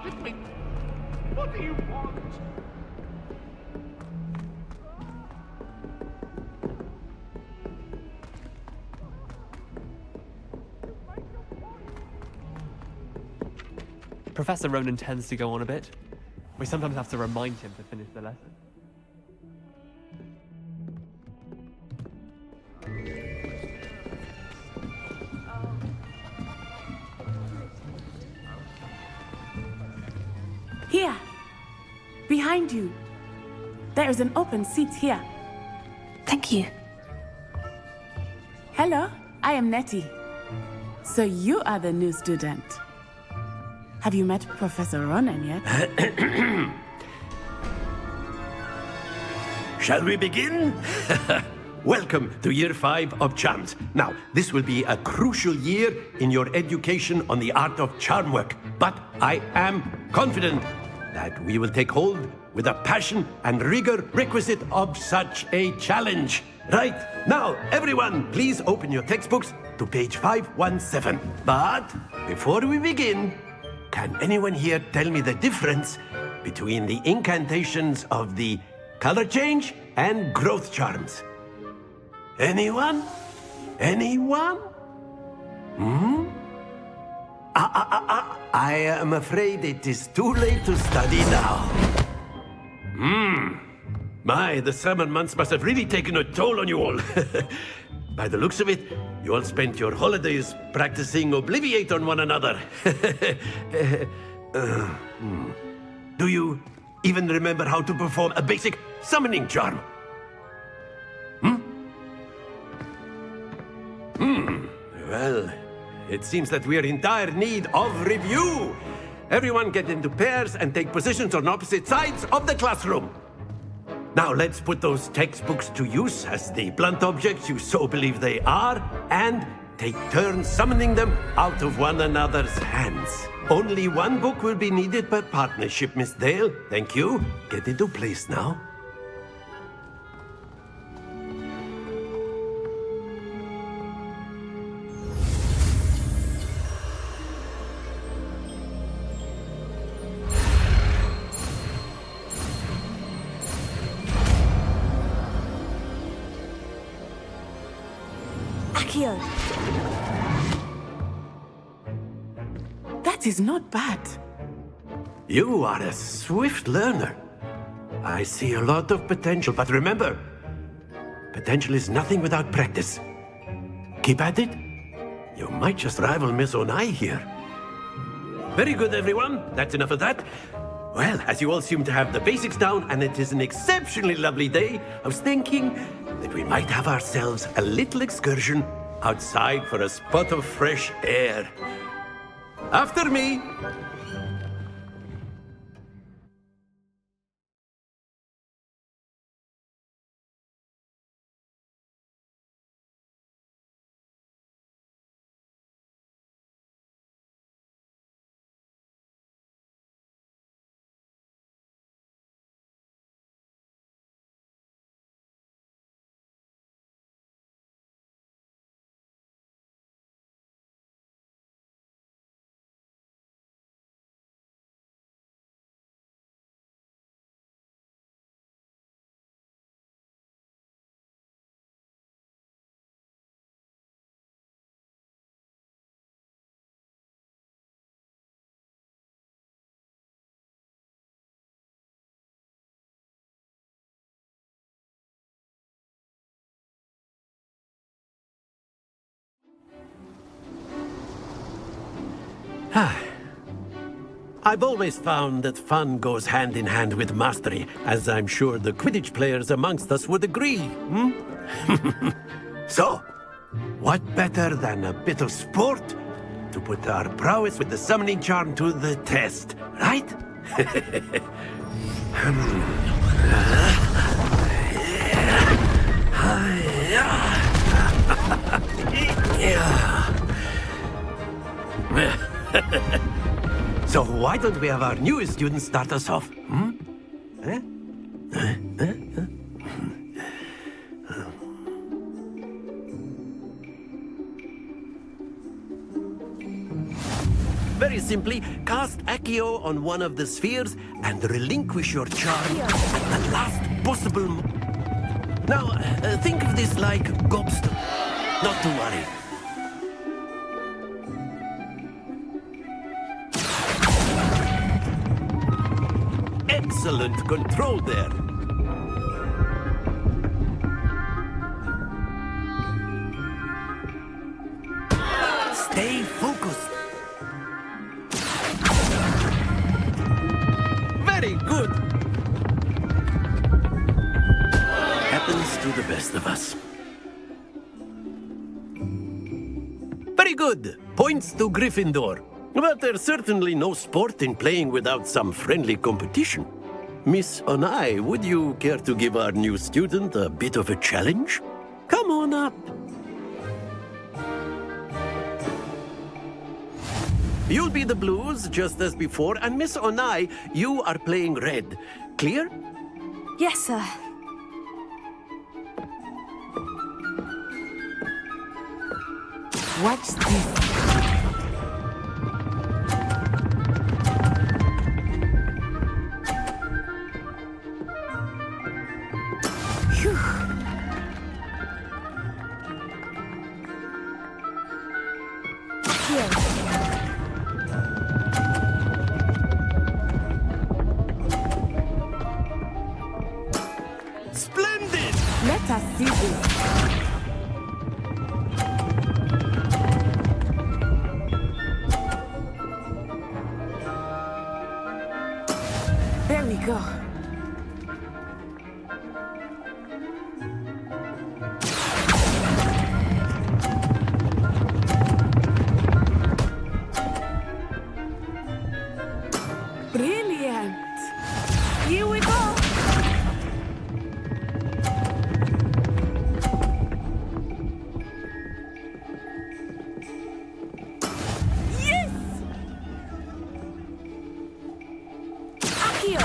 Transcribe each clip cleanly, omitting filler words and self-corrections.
with me. What do you want? Professor Ronan tends to go on a bit. We sometimes have to remind him to finish the lesson. Here, behind you. There is an open seat here. Thank you. Hello, I am Nettie. So you are the new student. Have you met Professor Ronan yet? Shall we begin? Welcome to Year 5 of Charms. Now, this will be a crucial year in your education on the art of charm work. But I am confident that we will take hold with the passion and rigor requisite of such a challenge. Right, now, everyone, please open your textbooks to page 517. But before we begin, can anyone here tell me the difference between the incantations of the color change and growth charms? Anyone? Anyone? I am afraid it is too late to study now. My, the summer months must have really taken a toll on you all. By the looks of it, you all spent your holidays practicing Obliviate on one another. Do you even remember how to perform a basic summoning charm? Well, it seems that we are in dire need of review. Everyone get into pairs and take positions on opposite sides of the classroom. Now let's put those textbooks to use as the blunt objects you so believe they are, and take turns summoning them out of one another's hands. Only one book will be needed per partnership, Miss Dale. Thank you. Get into place now. That is not bad. You are a swift learner. I see a lot of potential, but remember, potential is nothing without practice. Keep at it. You might just rival Miss Onai here. Very good, everyone. That's enough of that. Well, as you all seem to have the basics down, and it is an exceptionally lovely day, I was thinking that we might have ourselves a little excursion outside for a spot of fresh air. After me. I've always found that fun goes hand in hand with mastery, as I'm sure the Quidditch players amongst us would agree, So, what better than a bit of sport to put our prowess with the summoning charm to the test, right? So why don't we have our newest student start us off? Very simply, cast Accio on one of the spheres and relinquish your charm at the last possible Now, think of this like gobstone. Not to worry. Excellent control there. Stay focused. Very good. Happens to the best of us. Very good. Points to Gryffindor. But there's certainly no sport in playing without some friendly competition. Miss Onai, would you care to give our new student a bit of a challenge? Come on up. You'll be the blues, just as before, and Miss Onai, you are playing red. Clear? Yes, sir. Watch this. Phew. Here. Splendid! Let us see this. There we go. Brilliant. Here we go. Yes! Accio.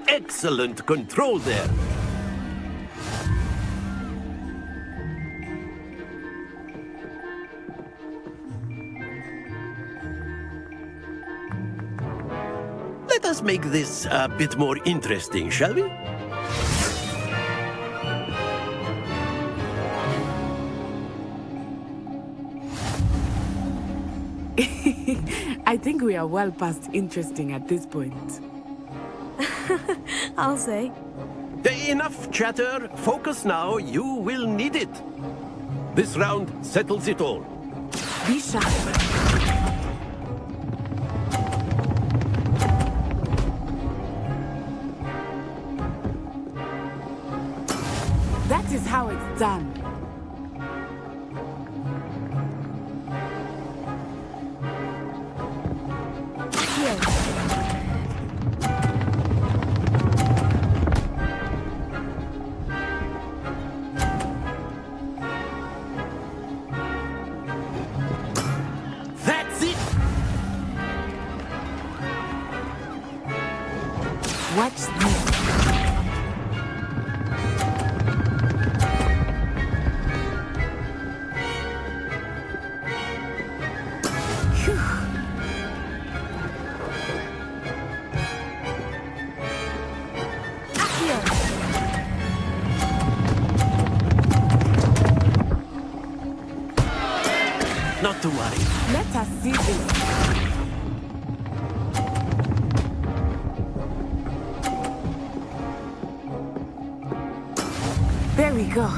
Excellent control there. Let us make this a bit more interesting, shall we? I think we are well past interesting at this point. I'll say. Enough chatter. Focus now. You will need it. This round settles it all. Be sharp. That is how it's done. Here. That's it. Watch this. Phew. Accio. Not to worry. Let us see this. There we go.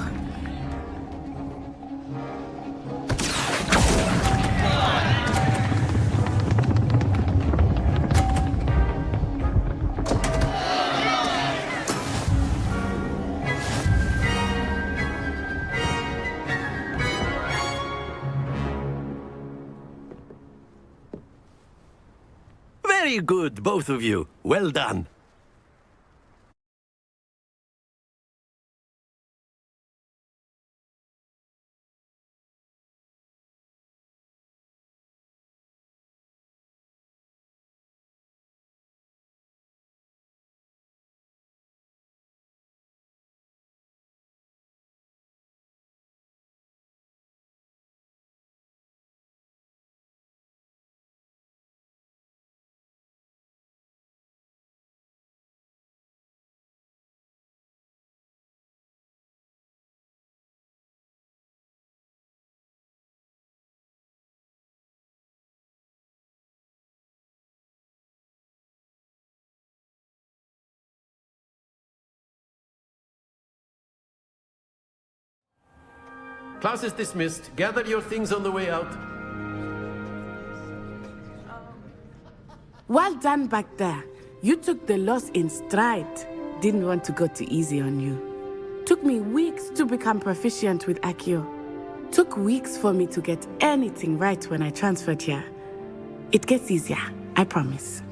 Very good, both of you. Well done. class is dismissed. Gather your things on the way out. Well done back there. You took the loss in stride. Didn't want to go too easy on you. Took me weeks to become proficient with Accio. Took weeks for me to get anything right when I transferred here. It gets easier, I promise.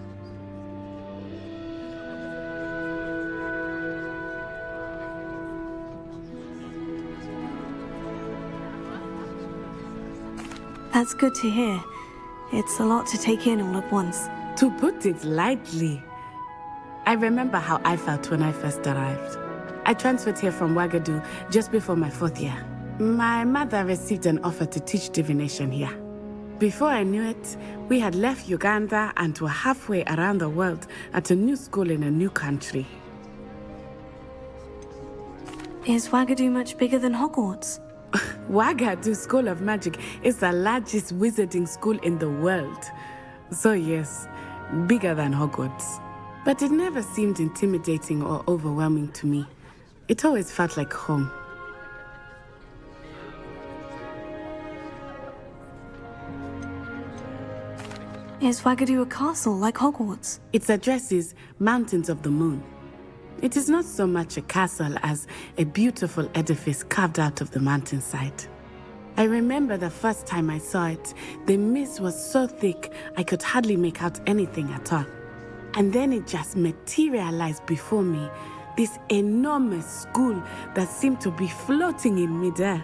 That's good to hear. It's a lot to take in all at once. To put it lightly, I remember how I felt when I first arrived. I transferred here from Ouagadougou just before my 4th year. My mother received an offer to teach divination here. Before I knew it, we had left Uganda and were halfway around the world at a new school in a new country. Is Ouagadougou much bigger than Hogwarts? Ouagadougou School of Magic is the largest wizarding school in the world. So yes, bigger than Hogwarts. But it never seemed intimidating or overwhelming to me. It always felt like home. Is Ouagadougou a castle like Hogwarts? Its address is Mountains of the Moon. It is not so much a castle as a beautiful edifice carved out of the mountainside. I remember the first time I saw it, the mist was so thick I could hardly make out anything at all. And then it just materialized before me, this enormous school that seemed to be floating in midair.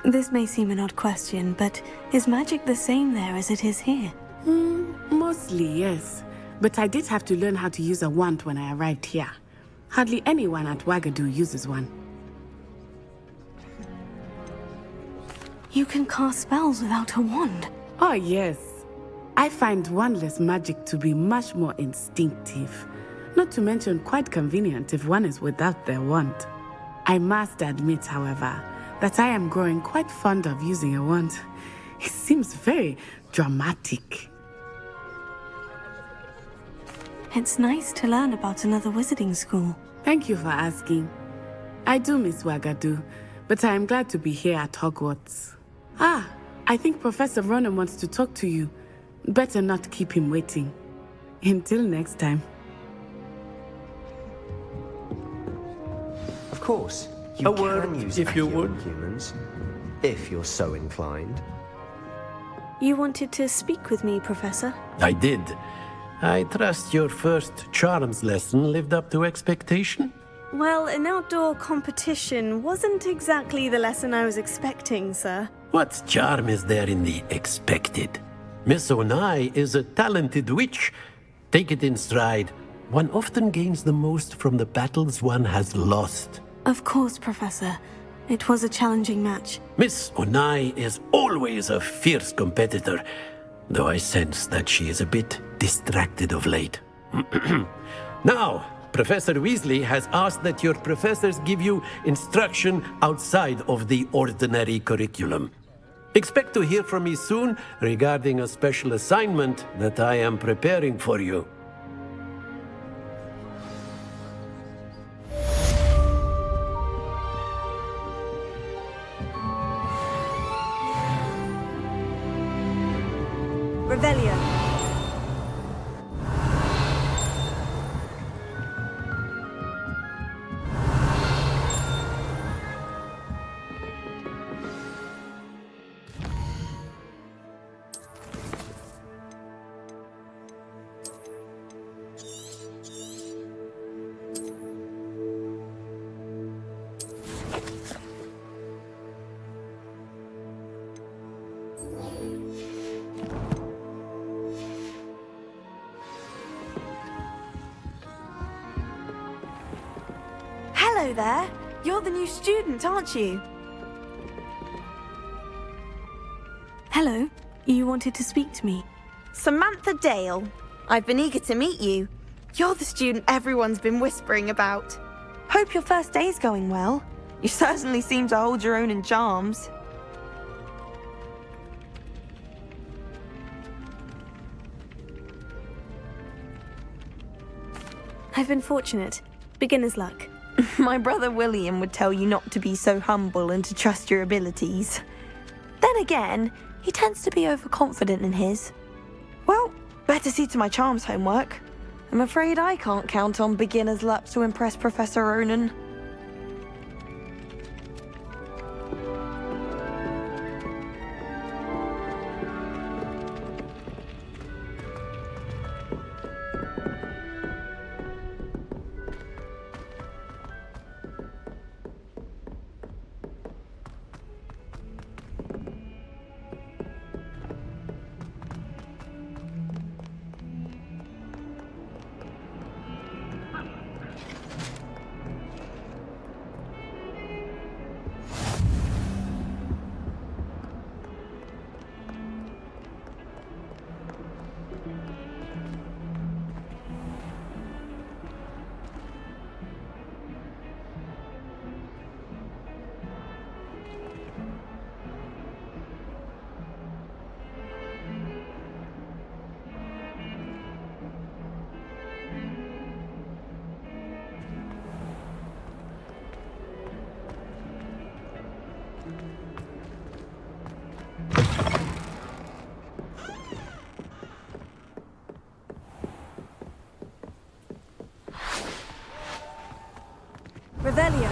This may seem an odd question, but is magic the same there as it is here? Mostly, yes. But I did have to learn how to use a wand when I arrived here. Hardly anyone at Ouagadougou uses one. You can cast spells without a wand. Oh, yes. I find wandless magic to be much more instinctive. Not to mention quite convenient if one is without their wand. I must admit, however, that I am growing quite fond of using a wand. It seems very dramatic. It's nice to learn about another wizarding school. Thank you for asking. I do miss Ouagadougou, but I am glad to be here at Hogwarts. Ah, I think Professor Ronan wants to talk to you. Better not keep him waiting. Until next time. Of course, you A word, can use if you Accio would. on humans, if you're so inclined. You wanted to speak with me, Professor? I did. I trust your first charms lesson lived up to expectation? Well, an outdoor competition wasn't exactly the lesson I was expecting, sir. What charm is there in the expected? Miss Onai is a talented witch. Take it in stride. One often gains the most from the battles one has lost. Of course, Professor. It was a challenging match. Miss Onai is always a fierce competitor, though I sense that she is a bit distracted of late. Now, Professor Weasley has asked that your professors give you instruction outside of the ordinary curriculum. Expect to hear from me soon regarding a special assignment that I am preparing for you. Revelio. Hello there. You're the new student, aren't you? Hello. You wanted to speak to me. Samantha Dale. I've been eager to meet you. You're the student everyone's been whispering about. Hope your first day's going well. You certainly seem to hold your own in charms. I've been fortunate. Beginner's luck. My brother William would tell you not to be so humble and to trust your abilities. Then again, he tends to be overconfident in his. Well, better see to my charms homework. I'm afraid I can't count on beginner's luck to impress Professor Ronan. Revelio.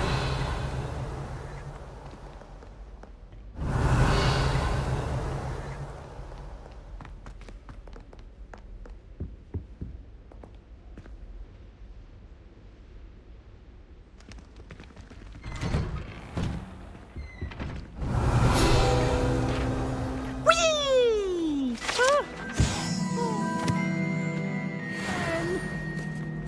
Whee!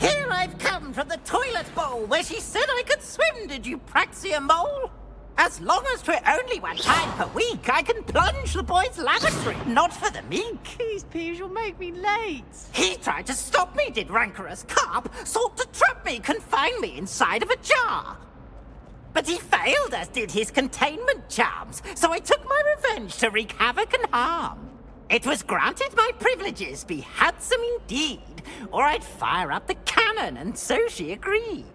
Here I've come from the toilet bowl where she said I could swim, did you praxia mole? As long as 'twere only 1 time per week, I can plunge the boy's lavatory, not for the meek. These peeves will make me late. He tried to stop me, did rancorous carp, sought to trap me, confine me inside of a jar. But he failed, as did his containment charms, so I took my revenge to wreak havoc and harm. It was granted my privileges be handsome indeed, or I'd fire up the cannon, and so she agreed.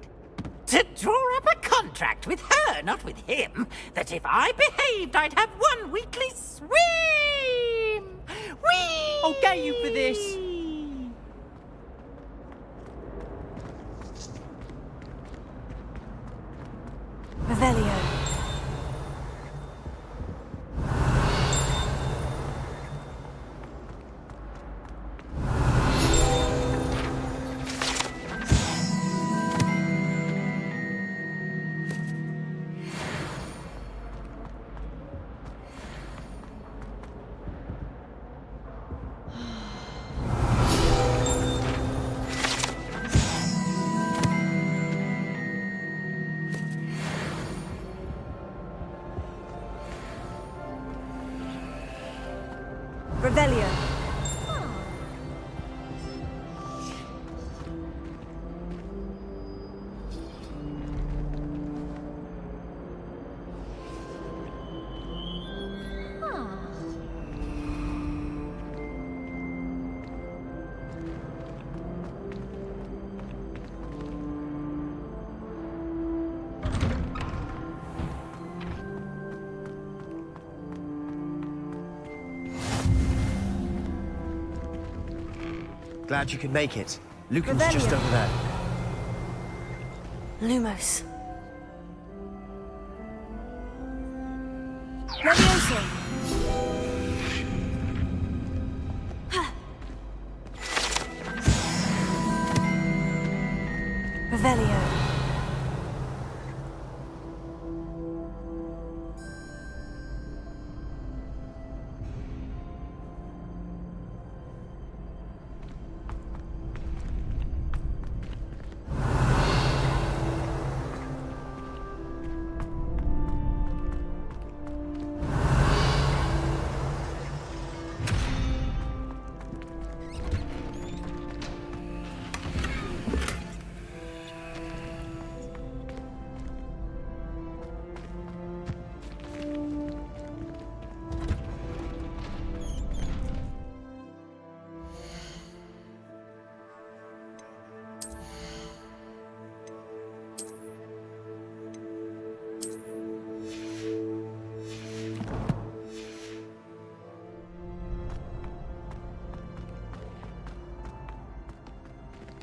To draw up a contract with her, not with him, that if I behaved, I'd have 1 weekly swim! Whee! I'll get you for this. Revelio. Revelio. Glad you could make it. Lucan's just Revelio. over there. Lumos. Levioso. Revelio.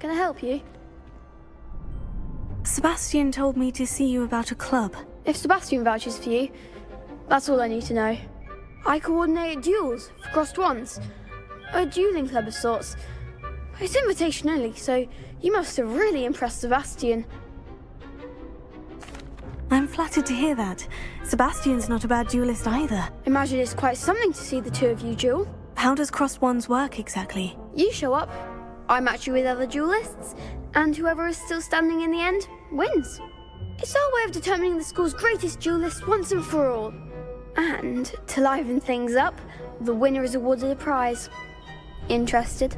Can I help you? Sebastian told me to see you about a club. If Sebastian vouches for you, that's all I need to know. I coordinate duels for crossed wands. A dueling club of sorts. It's invitation only, so you must have really impressed Sebastian. I'm flattered to hear that. Sebastian's not a bad duelist either. Imagine it's quite something to see the two of you duel. How does crossed wands work exactly? You show up, I match you with other duelists, and whoever is still standing in the end wins. It's our way of determining the school's greatest duelist once and for all. And to liven things up, the winner is awarded a prize. Interested?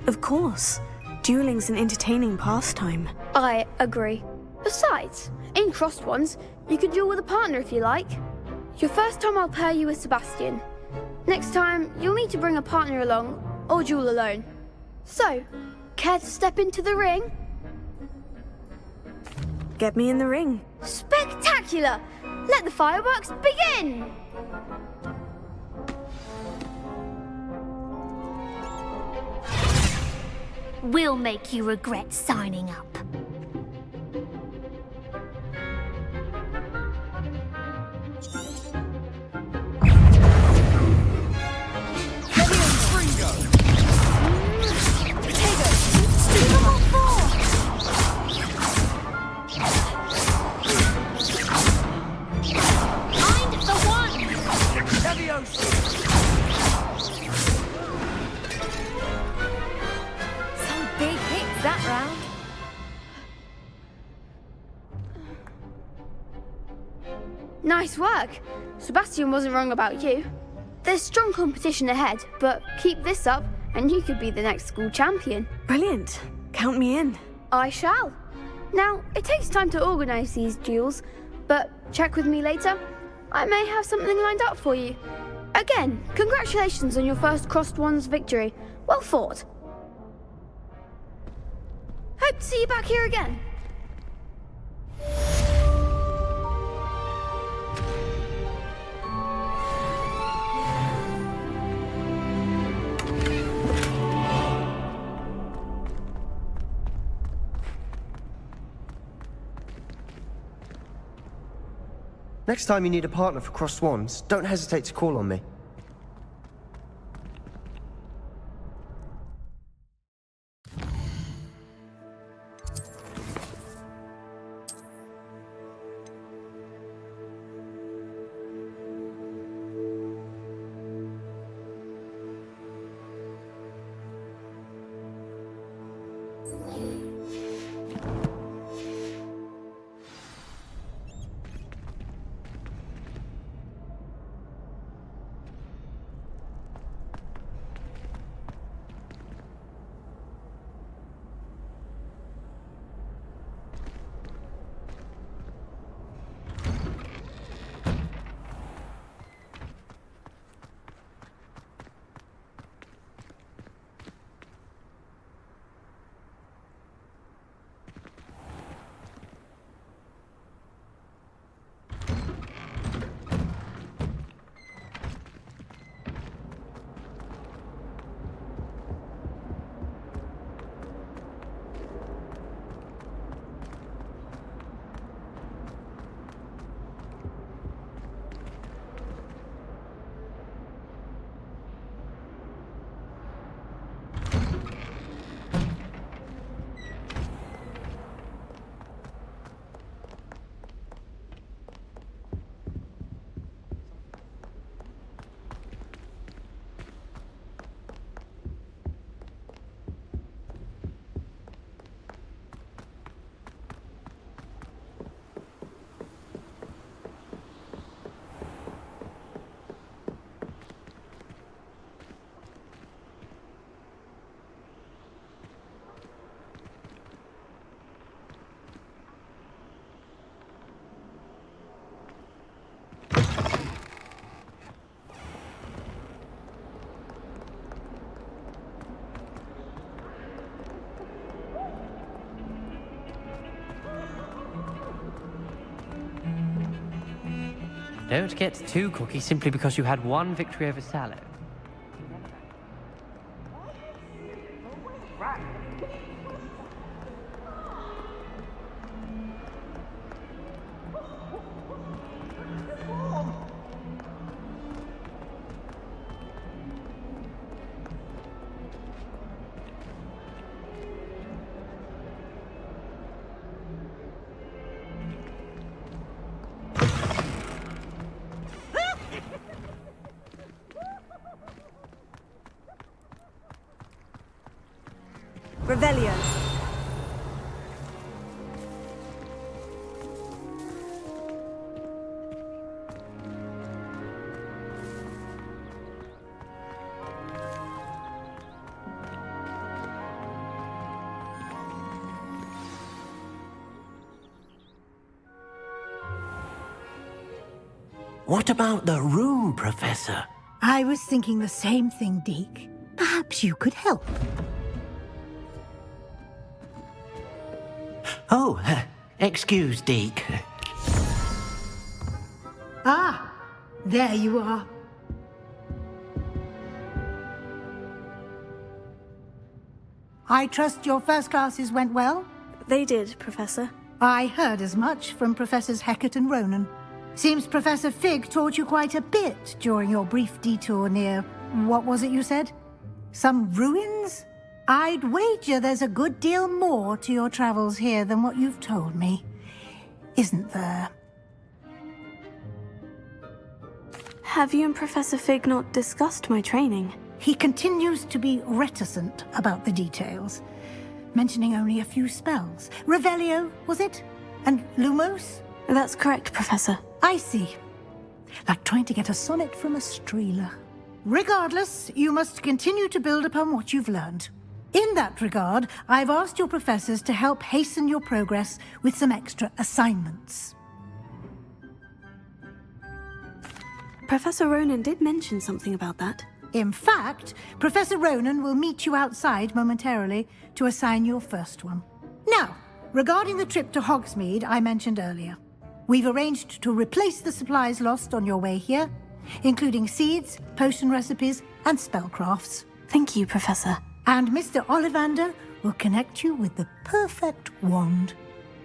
Of course. Dueling's an entertaining pastime. I agree. Besides, in crossed ones, you can duel with a partner if you like. Your first time I'll pair you with Sebastian. Next time, you'll need to bring a partner along, or duel alone. So, care to step into the ring? Get me in the ring. Spectacular! Let the fireworks begin! We'll make you regret signing up. Nice work. Sebastian wasn't wrong about you. There's strong competition ahead, but keep this up and you could be the next school champion. Brilliant. Count me in. I shall. Now, it takes time to organise these duels, but check with me later. I may have something lined up for you. Again, congratulations on your first crossed wands victory. Well fought. Hope to see you back here again. Next time you need a partner for crossed wands, don't hesitate to call on me. Don't get too cocky simply because you had one victory over Sallow. rat. Revelio. What about the room, Professor? I was thinking the same thing, Deke. Perhaps you could help. Oh, excuse, Deke. Ah, there you are. I trust your first classes went well? They did, Professor. I heard as much from Professors Hecat and Ronan. Seems Professor Fig taught you quite a bit during your brief detour near... what was it you said? Some ruins? I'd wager there's a good deal more to your travels here than what you've told me. Isn't there? Have you and Professor Fig not discussed my training? He continues to be reticent about the details, mentioning only a few spells. Revelio, was it? And Lumos? That's correct, Professor. I see. Like trying to get a sonnet from a streeler. Regardless, you must continue to build upon what you've learned. In that regard, I've asked your professors to help hasten your progress with some extra assignments. Professor Ronan did mention something about that. In fact, Professor Ronan will meet you outside momentarily to assign your first one. Now, regarding the trip to Hogsmeade I mentioned earlier, we've arranged to replace the supplies lost on your way here, including seeds, potion recipes, and spellcrafts. Thank you, Professor. And Mr. Ollivander will connect you with the perfect wand.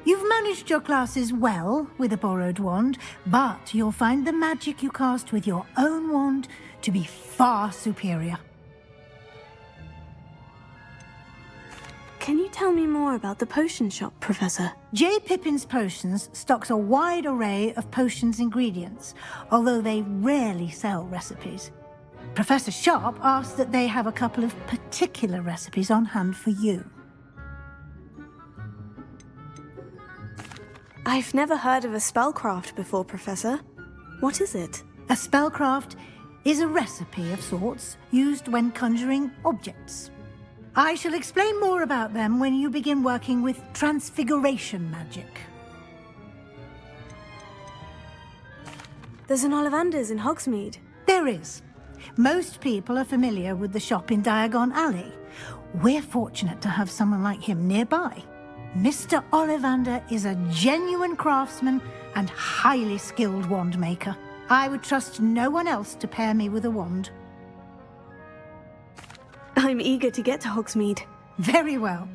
You've managed your classes well with a borrowed wand, but you'll find the magic you cast with your own wand to be far superior. Can you tell me more about the potion shop, Professor? J. Pippin's Potions stocks a wide array of potions ingredients, although they rarely sell recipes. Professor Sharp asked that they have a couple of particular recipes on hand for you. I've never heard of a spellcraft before, Professor. What is it? A spellcraft is a recipe of sorts used when conjuring objects. I shall explain more about them when you begin working with transfiguration magic. There's an Ollivander's in Hogsmeade. There is. Most people are familiar with the shop in Diagon Alley. We're fortunate to have someone like him nearby. Mr. Ollivander is a genuine craftsman and highly skilled wand maker. I would trust no one else to pair me with a wand. I'm eager to get to Hogsmeade. Very well.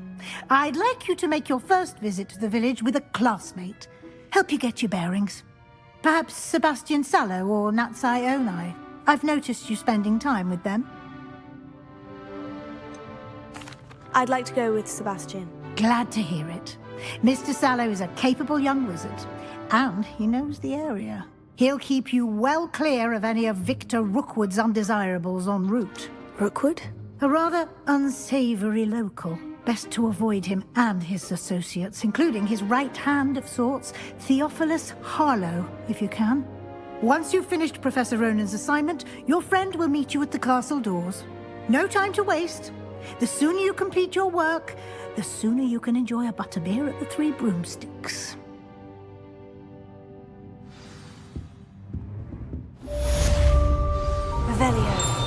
I'd like you to make your first visit to the village with a classmate. Help you get your bearings. Perhaps Sebastian Sallow or Natsai Onai. I've noticed you spending time with them. I'd like to go with Sebastian. Glad to hear it. Mr. Sallow is a capable young wizard, and he knows the area. He'll keep you well clear of any of Victor Rookwood's undesirables en route. Rookwood? A rather unsavory local. Best to avoid him and his associates, including his right hand of sorts, Theophilus Harlow, if you can. Once you've finished Professor Ronan's assignment, your friend will meet you at the castle doors. No time to waste. The sooner you complete your work, the sooner you can enjoy a butterbeer at the Three Broomsticks. Revelio.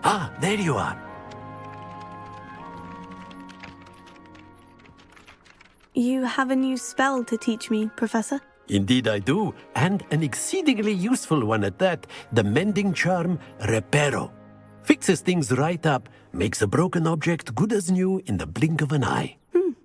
Ah, there you are. You have a new spell to teach me, Professor? Indeed I do, and an exceedingly useful one at that. The mending charm, Reparo. Fixes things right up, makes a broken object good as new in the blink of an eye.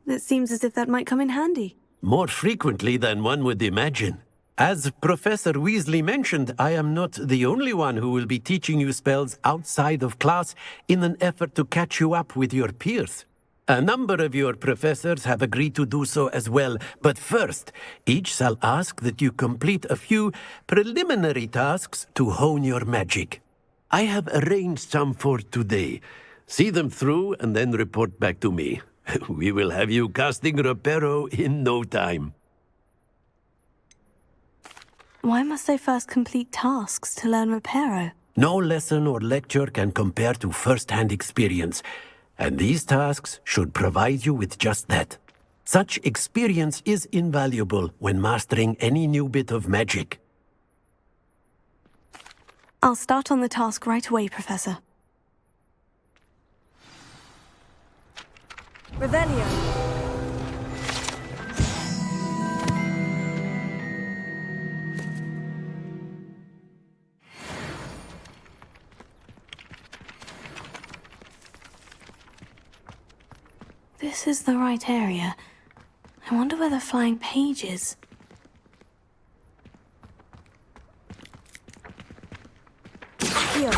It seems as if that might come in handy. More frequently than one would imagine. As Professor Weasley mentioned, I am not the only one who will be teaching you spells outside of class in an effort to catch you up with your peers. A number of your professors have agreed to do so as well, but first, each shall ask that you complete a few preliminary tasks to hone your magic. I have arranged some for today. See them through and then report back to me. We will have you casting Reparo in no time. Why must I first complete tasks to learn Reparo? No lesson or lecture can compare to first-hand experience, and these tasks should provide you with just that. Such experience is invaluable when mastering any new bit of magic. I'll start on the task right away, Professor. Revelio. This is the right area. I wonder where the flying page is. Here.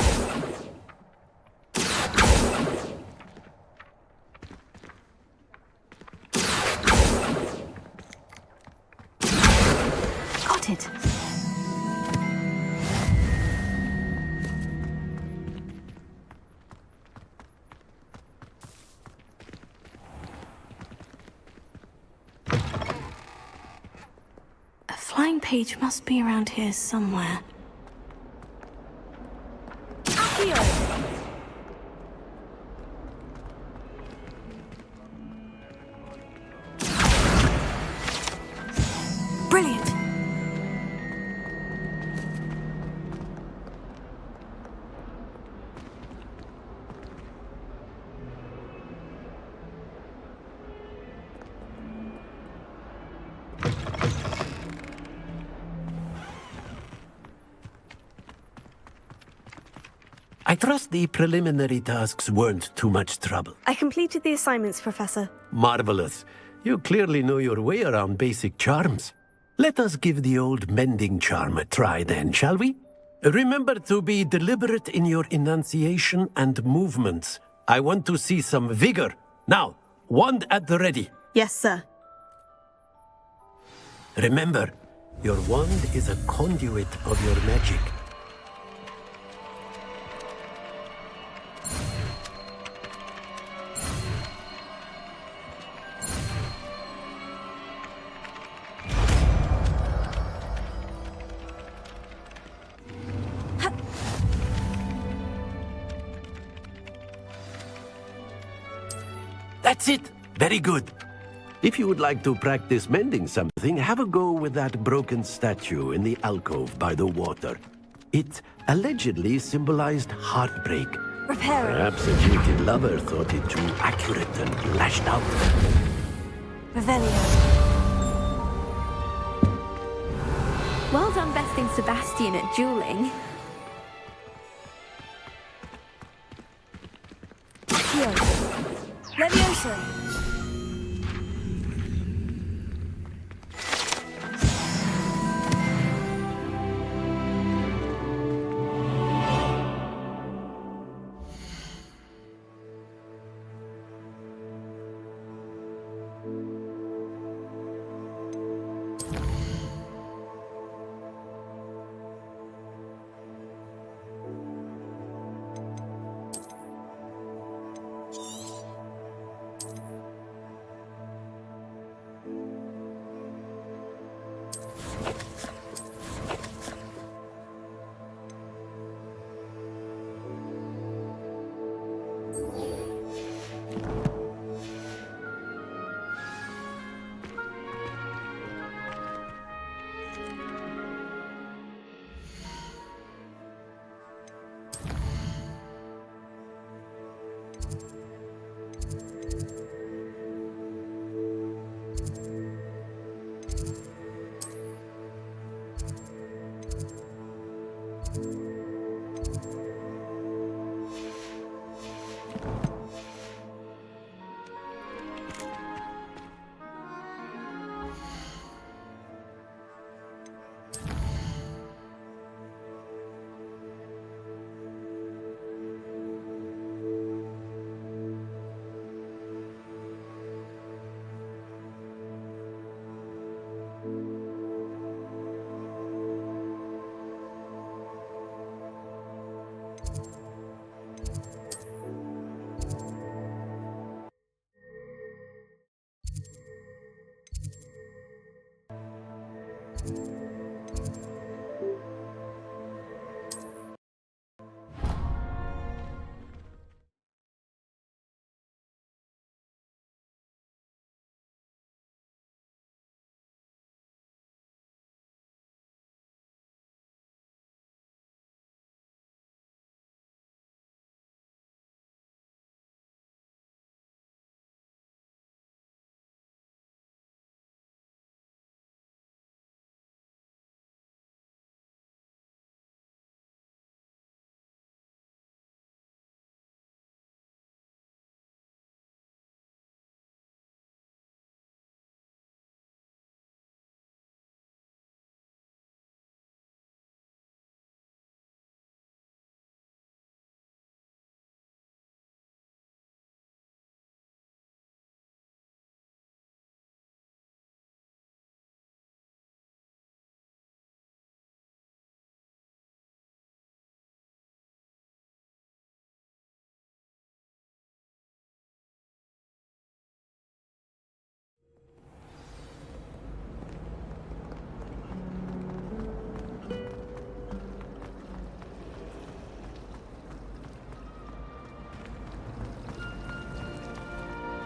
Got it. A flying page must be around here somewhere. Brilliant! I trust the preliminary tasks weren't too much trouble. I completed the assignments, Professor. Marvelous. You clearly know your way around basic charms. Let us give the old mending charm a try then, shall we? Remember to be deliberate in your enunciation and movements. I want to see some vigor. Now, wand at the ready. Yes, sir. Remember, your wand is a conduit of your magic. That's it! Very good. If you would like to practice mending something, have a go with that broken statue in the alcove by the water. It allegedly symbolized heartbreak. Repair it. Perhaps a jilted lover thought it too accurate and lashed out. Revelio. Well done besting Sebastian at dueling. Levioso.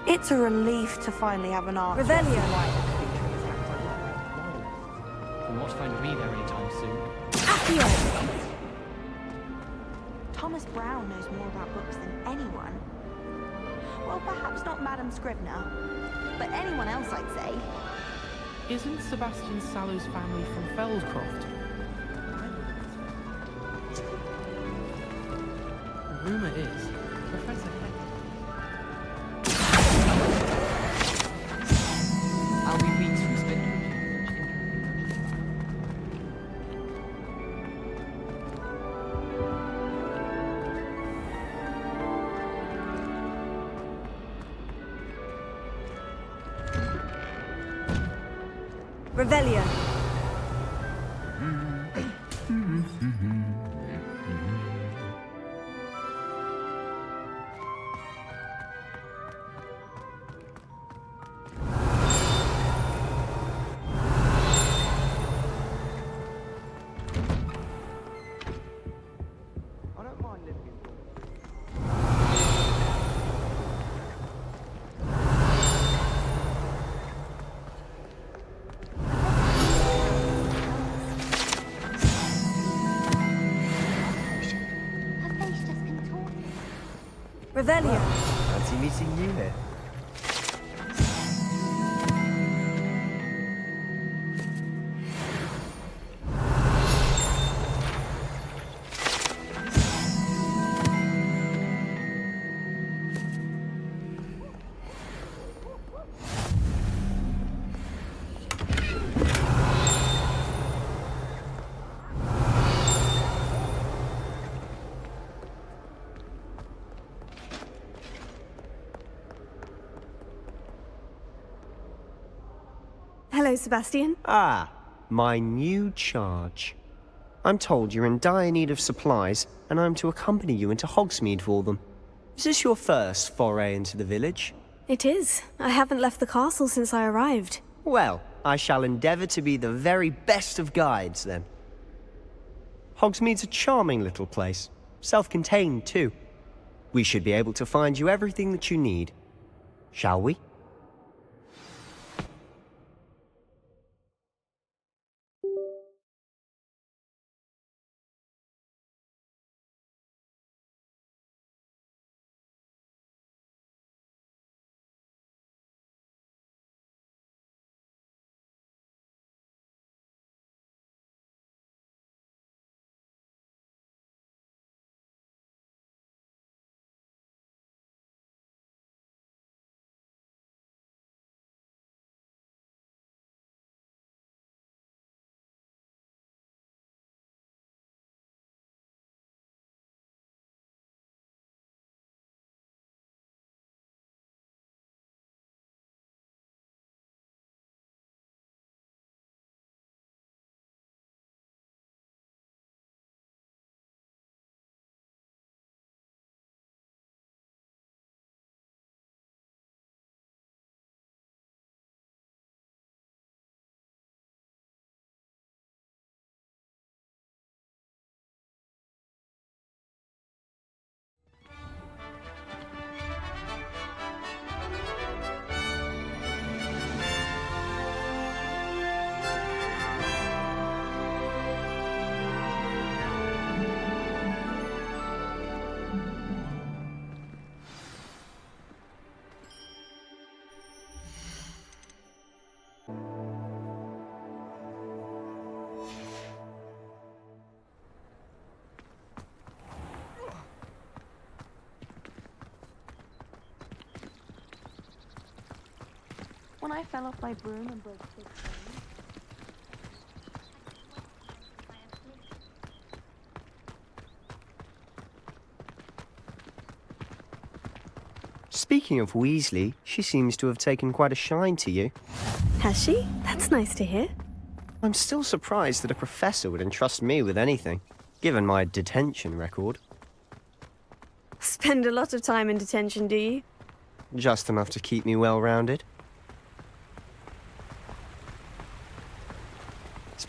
It's a relief to finally have an archer. Revelio. Will not find me there anytime soon. Accio. Thomas Brown knows more about books than anyone. Well, perhaps not Madame Scribner, but anyone else, I'd say. Isn't Sebastian Sallow's family from Feldcroft? Rumour is, Professor I'll be weeks from spending. Revelio. I don't mind living in Revelio. Fancy meeting you here. Hello, Sebastian. Ah, my new charge. I'm told you're in dire need of supplies, and I'm to accompany you into Hogsmeade for them. Is this your first foray into the village? It is. I haven't left the castle since I arrived. Well, I shall endeavour to be the very best of guides, then. Hogsmeade's a charming little place. Self-contained, too. We should be able to find you everything that you need. Shall we? When I fell off my broom and broke his bone. Speaking of Weasley, she seems to have taken quite a shine to you. Has she? That's nice to hear. I'm still surprised that a professor would entrust me with anything, given my detention record. Spend a lot of time in detention, do you? Just enough to keep me well-rounded.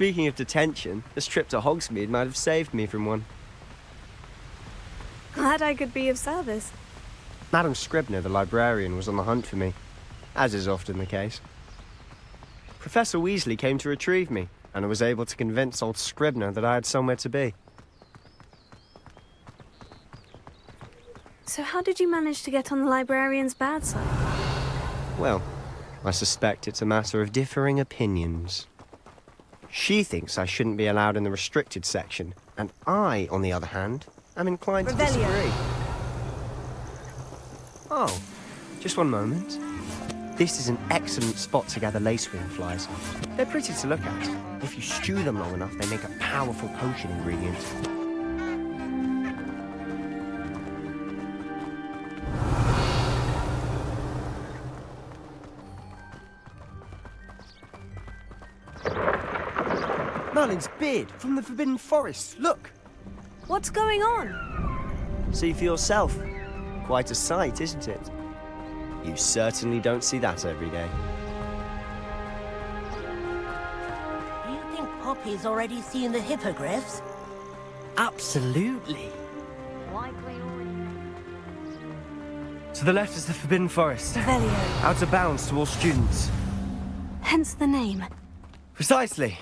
Speaking of detention, this trip to Hogsmeade might have saved me from one. Glad I could be of service. Madam Scribner, the librarian, was on the hunt for me, as is often the case. Professor Weasley came to retrieve me, and I was able to convince old Scribner that I had somewhere to be. So how did you manage to get on the librarian's bad side? Well, I suspect it's a matter of differing opinions. She thinks I shouldn't be allowed in the restricted section, and I, on the other hand, am inclined to disagree. Oh, just one moment. This is an excellent spot to gather lacewing flies. They're pretty to look at. If you stew them long enough, they make a powerful potion ingredient. Merlin's beard from the Forbidden Forest. Look! What's going on? See for yourself. Quite a sight, isn't it? You certainly don't see that every day. Do you think Poppy's already seen the hippogriffs? Absolutely. To the left is the Forbidden Forest. Revelio. Out of bounds to all students. Hence the name. Precisely.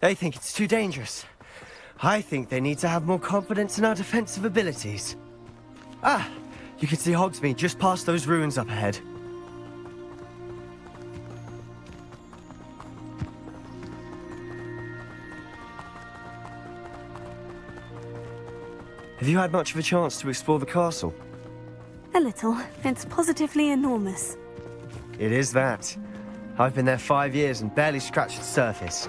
They think it's too dangerous. I think they need to have more confidence in our defensive abilities. Ah, you can see Hogsmeade just past those ruins up ahead. Have you had much of a chance to explore the castle? A little. It's positively enormous. It is that. I've been there 5 years and barely scratched the surface.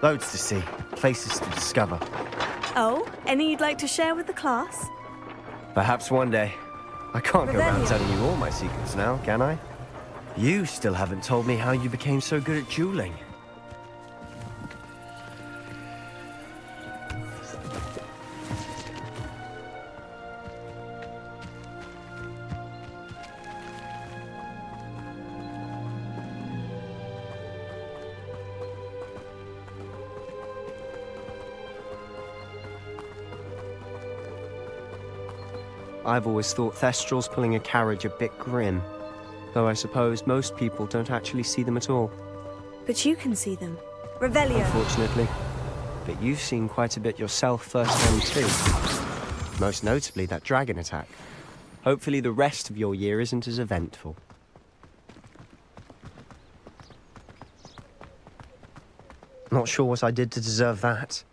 Loads to see, places to discover. Oh, any you'd like to share with the class? Perhaps one day. I can't go around telling you all my secrets now, can I? You still haven't told me how you became so good at dueling. I've always thought Thestrals pulling a carriage a bit grim, though I suppose most people don't actually see them at all. But you can see them. Revelio. Unfortunately. But you've seen quite a bit yourself firsthand too. Most notably that dragon attack. Hopefully the rest of your year isn't as eventful. Not sure what I did to deserve that.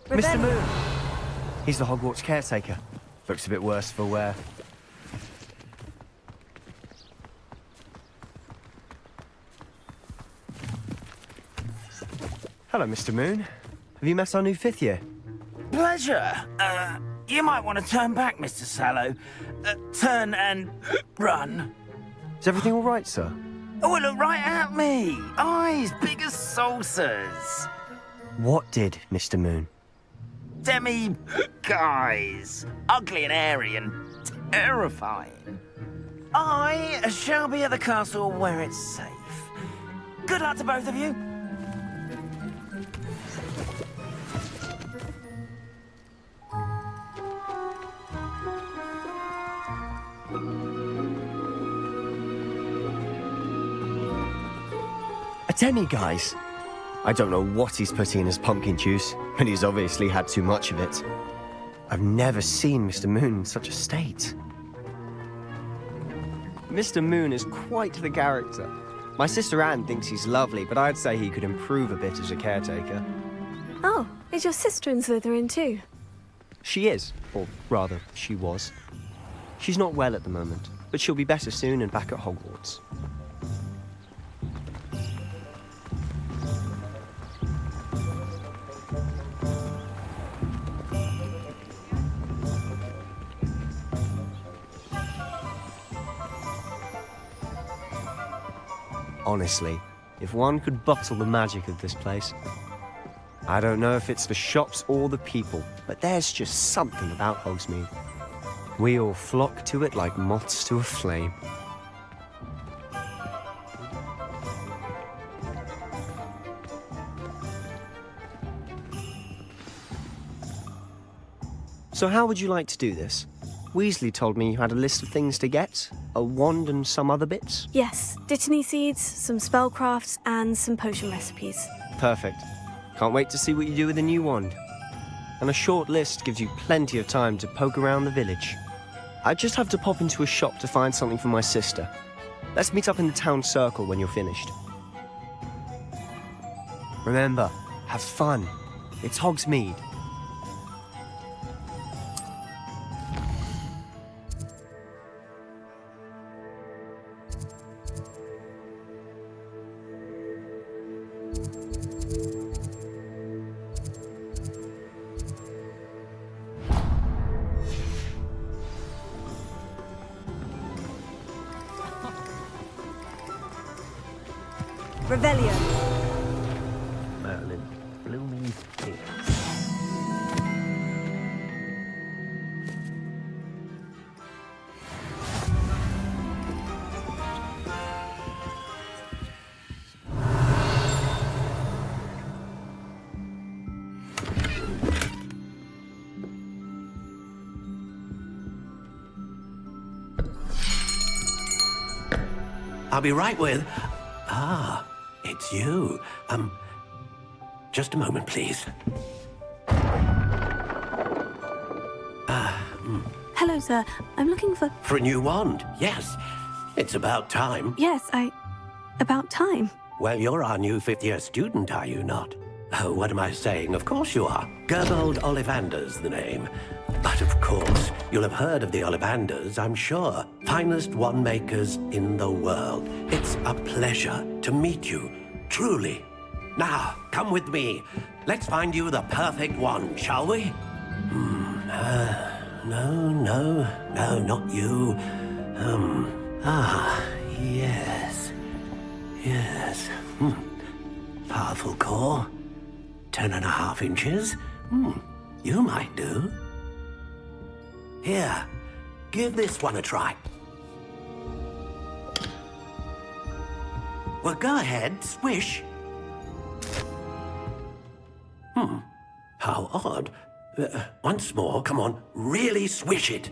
Mr. Moon! He's the Hogwarts caretaker. Looks a bit worse for wear. Hello, Mr. Moon. Have you met our new 5th year? Pleasure. You might want to turn back, Mr. Sallow. Turn and run. Is everything all right, sir? Oh, look right at me. Eyes big as saucers. What did, Mr. Moon? Guys. Ugly and airy and terrifying. I shall be at the castle where it's safe. Good luck to both of you. A demi, guys. I don't know what he's putting in his pumpkin juice, but he's obviously had too much of it. I've never seen Mr. Moon in such a state. Mr. Moon is quite the character. My sister Anne thinks he's lovely, but I'd say he could improve a bit as a caretaker. Oh, is your sister in Slytherin too? She is, or rather, she was. She's not well at the moment, but she'll be better soon and back at Hogwarts. Honestly, if one could bottle the magic of this place. I don't know if it's the shops or the people, but there's just something about Hogsmeade. We all flock to it like moths to a flame. So how would you like to do this? Weasley told me you had a list of things to get, a wand and some other bits. Yes, dittany seeds, some spellcrafts, and some potion recipes. Perfect. Can't wait to see what you do with the new wand. And a short list gives you plenty of time to poke around the village. I just have to pop into a shop to find something for my sister. Let's meet up in the town circle when you're finished. Remember, have fun. It's Hogsmeade. Revelio. Merlin, blooming spear. I'll be right with... Ah, it's you. Just a moment, please. Hello, sir. I'm looking for... For a new wand, yes. It's about time. Yes, about time. Well, you're our new fifth-year student, are you not? Oh, what am I saying? Of course you are. Gerbold Ollivander's the name. But of course, you'll have heard of the Ollivanders, I'm sure. Finest wand makers in the world. It's a pleasure to meet you, truly. Now, come with me. Let's find you the perfect wand, shall we? No, not you. Yes. Powerful core. 10.5 inches. You might do. Here, give this one a try. Well, go ahead, swish. How odd. Once more, come on, really swish it.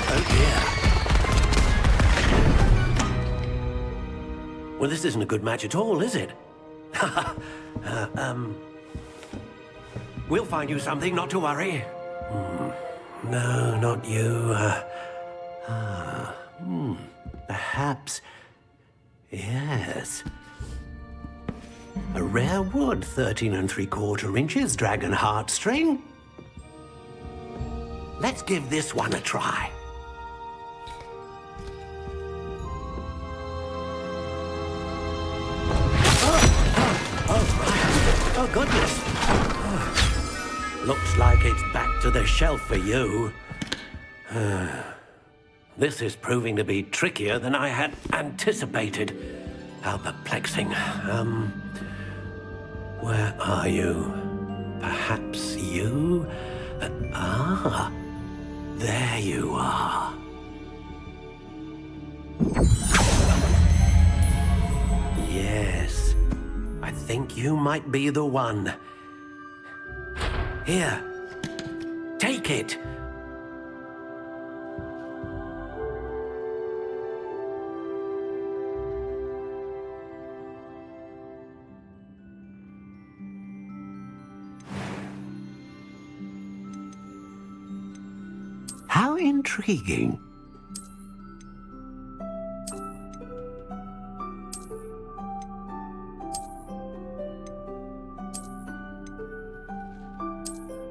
Oh dear. Well, this isn't a good match at all, is it? We'll find you something, not to worry. No, not you. Perhaps... Yes. A rare wood, 13 3/4 inches, dragon heartstring. Let's give this one a try. Oh, goodness. Looks like it's back to the shelf for you. This is proving to be trickier than I had anticipated. How perplexing. Where are you? Perhaps you? There you are. Yes. I think you might be the one. Here. Take it. How intriguing.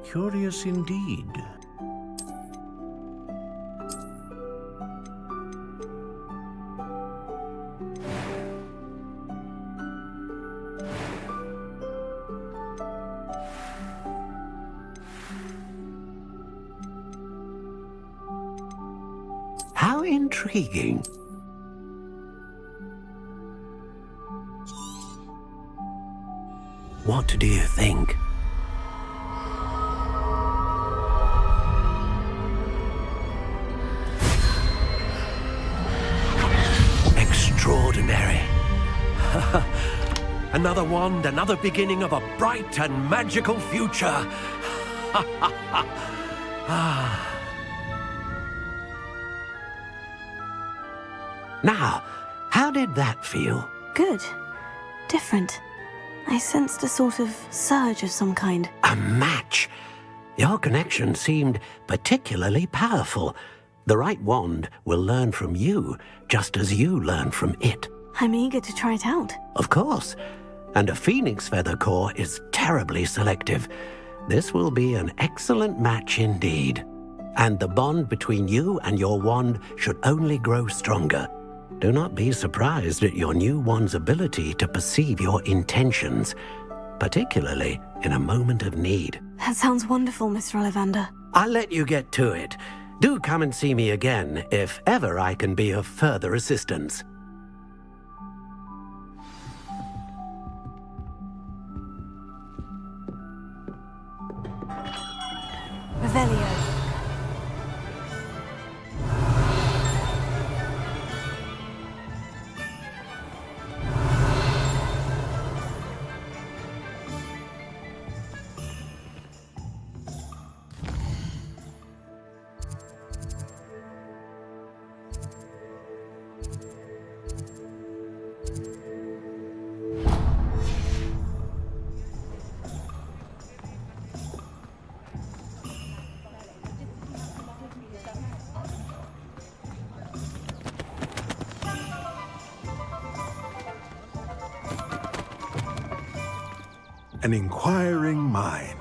Curious indeed. How intriguing. What do you think? Extraordinary. Another wand, another beginning of a bright and magical future. Now, how did that feel? Good. Different. I sensed a sort of surge of some kind. A match. Your connection seemed particularly powerful. The right wand will learn from you, just as you learn from it. I'm eager to try it out. Of course. And a phoenix feather core is terribly selective. This will be an excellent match indeed. And the bond between you and your wand should only grow stronger. Do not be surprised at your new wand's ability to perceive your intentions, particularly in a moment of need. That sounds wonderful, Mr. Ollivander. I'll let you get to it. Do come and see me again if ever I can be of further assistance. Revelio. An inquiring mind.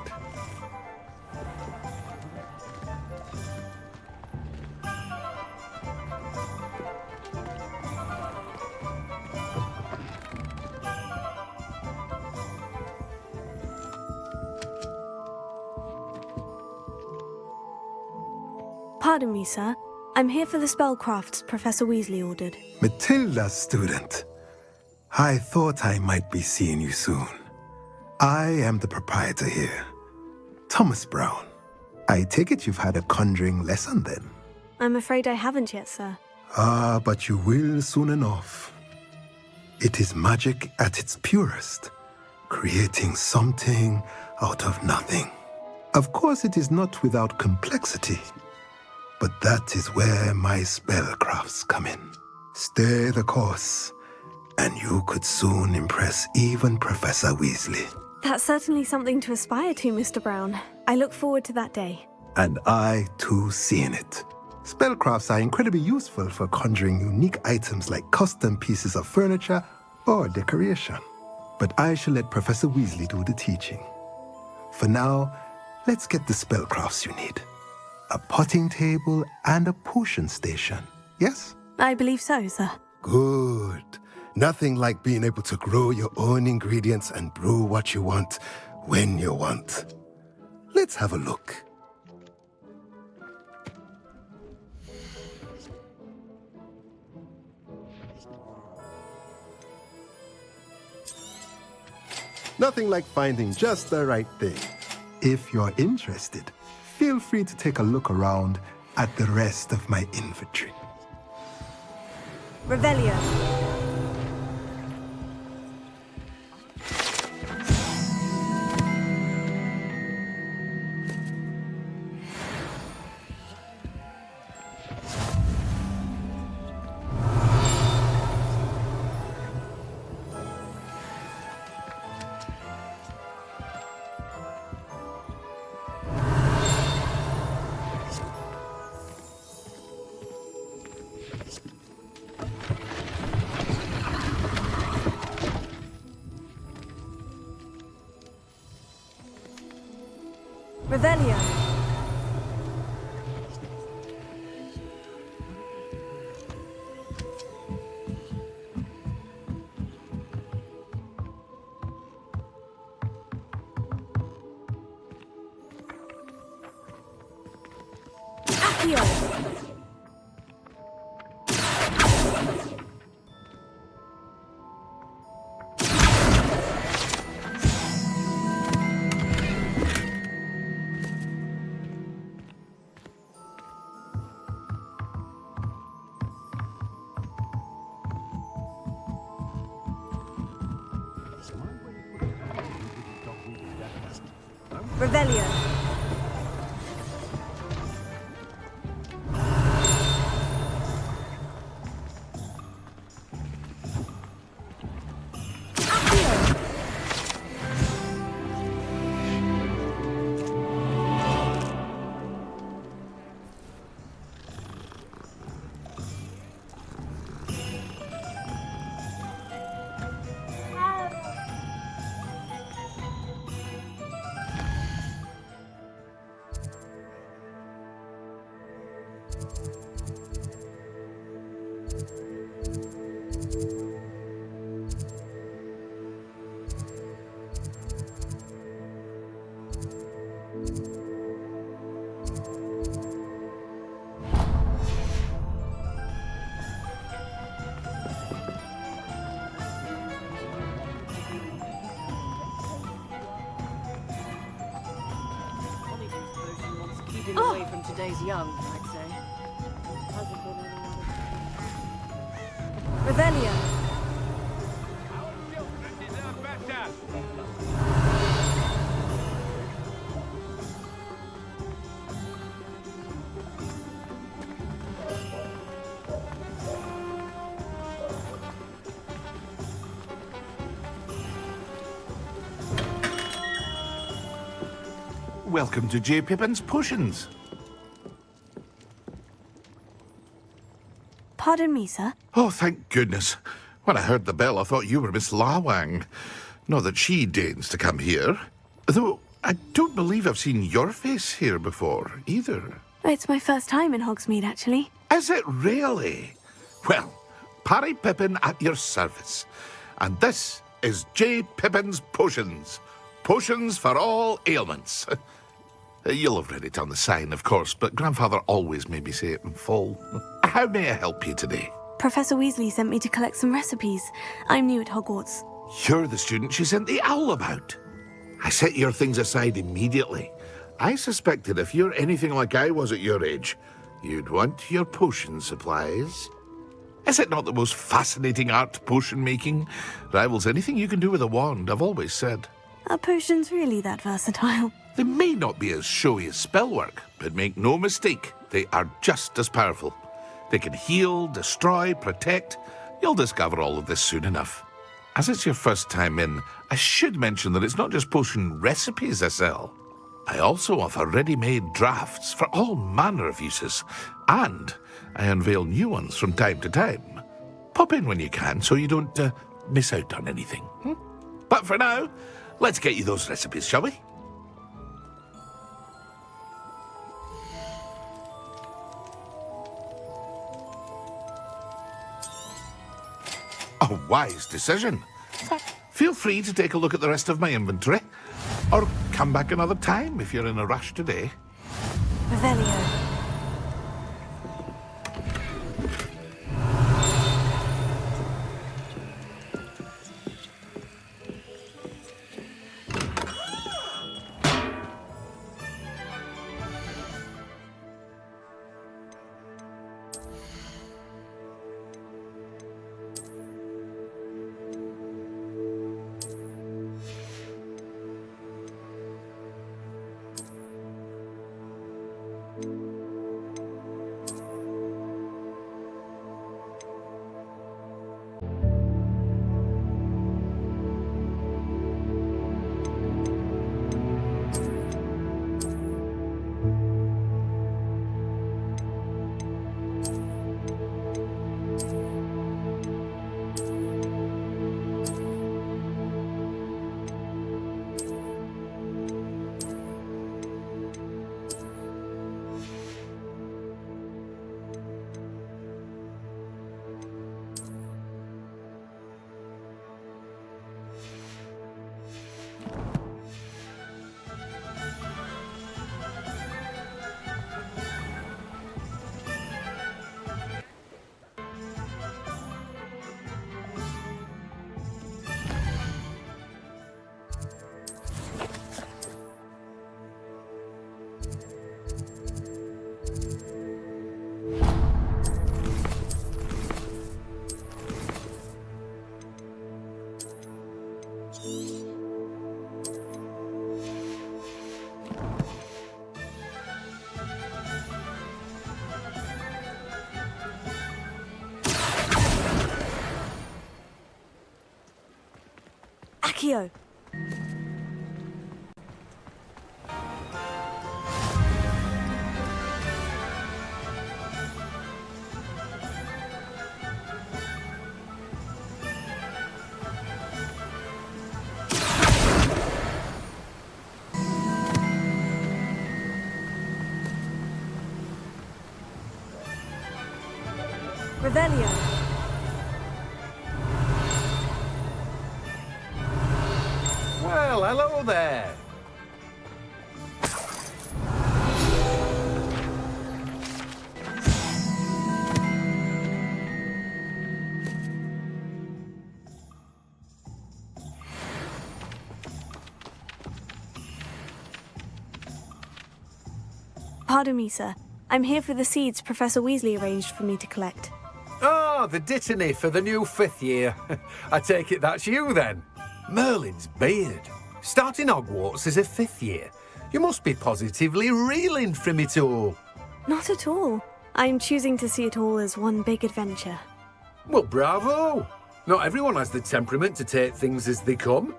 Pardon me, sir. I'm here for the spellcrafts Professor Weasley ordered. Matilda, student. I thought I might be seeing you soon. I am the proprietor here, Thomas Brown. I take it you've had a conjuring lesson then? I'm afraid I haven't yet, sir. Ah, but you will soon enough. It is magic at its purest, creating something out of nothing. Of course, it is not without complexity, but that is where my spellcrafts come in. Stay the course, and you could soon impress even Professor Weasley. That's certainly something to aspire to, Mr. Brown. I look forward to that day. And I, too, seeing it. Spellcrafts are incredibly useful for conjuring unique items like custom pieces of furniture or decoration. But I shall let Professor Weasley do the teaching. For now, let's get the spellcrafts you need. A potting table and a potion station, yes? I believe so, sir. Good. Nothing like being able to grow your own ingredients and brew what you want when you want. Let's have a look. Nothing like finding just the right thing. If you're interested, feel free to take a look around at the rest of my inventory. Revelio. Revelio. Accio. Revelio. Keeping away from today's young, I'd say. Revelio. Welcome to J. Pippin's Potions. Pardon me, sir. Oh, thank goodness. When I heard the bell, I thought you were Miss Lawang. Not that she deigns to come here. Though, I don't believe I've seen your face here before, either. It's my first time in Hogsmeade, actually. Is it really? Well, Parry Pippin at your service. And this is J. Pippin's Potions. Potions for all ailments. You'll have read it on the sign, of course, but Grandfather always made me say it in full. How may I help you today? Professor Weasley sent me to collect some recipes. I'm new at Hogwarts. You're the student she sent the owl about. I set your things aside immediately. I suspected if you're anything like I was at your age, you'd want your potion supplies. Is it not the most fascinating art, potion making? Rivals anything you can do with a wand, I've always said. Are potions really that versatile? They may not be as showy as spellwork, but make no mistake, they are just as powerful. They can heal, destroy, protect. You'll discover all of this soon enough. As it's your first time in, I should mention that it's not just potion recipes I sell. I also offer ready-made drafts for all manner of uses, and I unveil new ones from time to time. Pop in when you can so you don't miss out on anything. But for now, let's get you those recipes, shall we? A wise decision. Feel free to take a look at the rest of my inventory, or come back another time if you're in a rush today. Revelio. you Accio! Revelio. Well, hello there. Pardon me, sir. I'm here for the seeds Professor Weasley arranged for me to collect. Oh, the dittany for the new 5th year. I take it that's you then. Merlin's beard. Starting Hogwarts as a 5th year. You must be positively reeling from it all. Not at all. I'm choosing to see it all as one big adventure. Well, bravo. Not everyone has the temperament to take things as they come.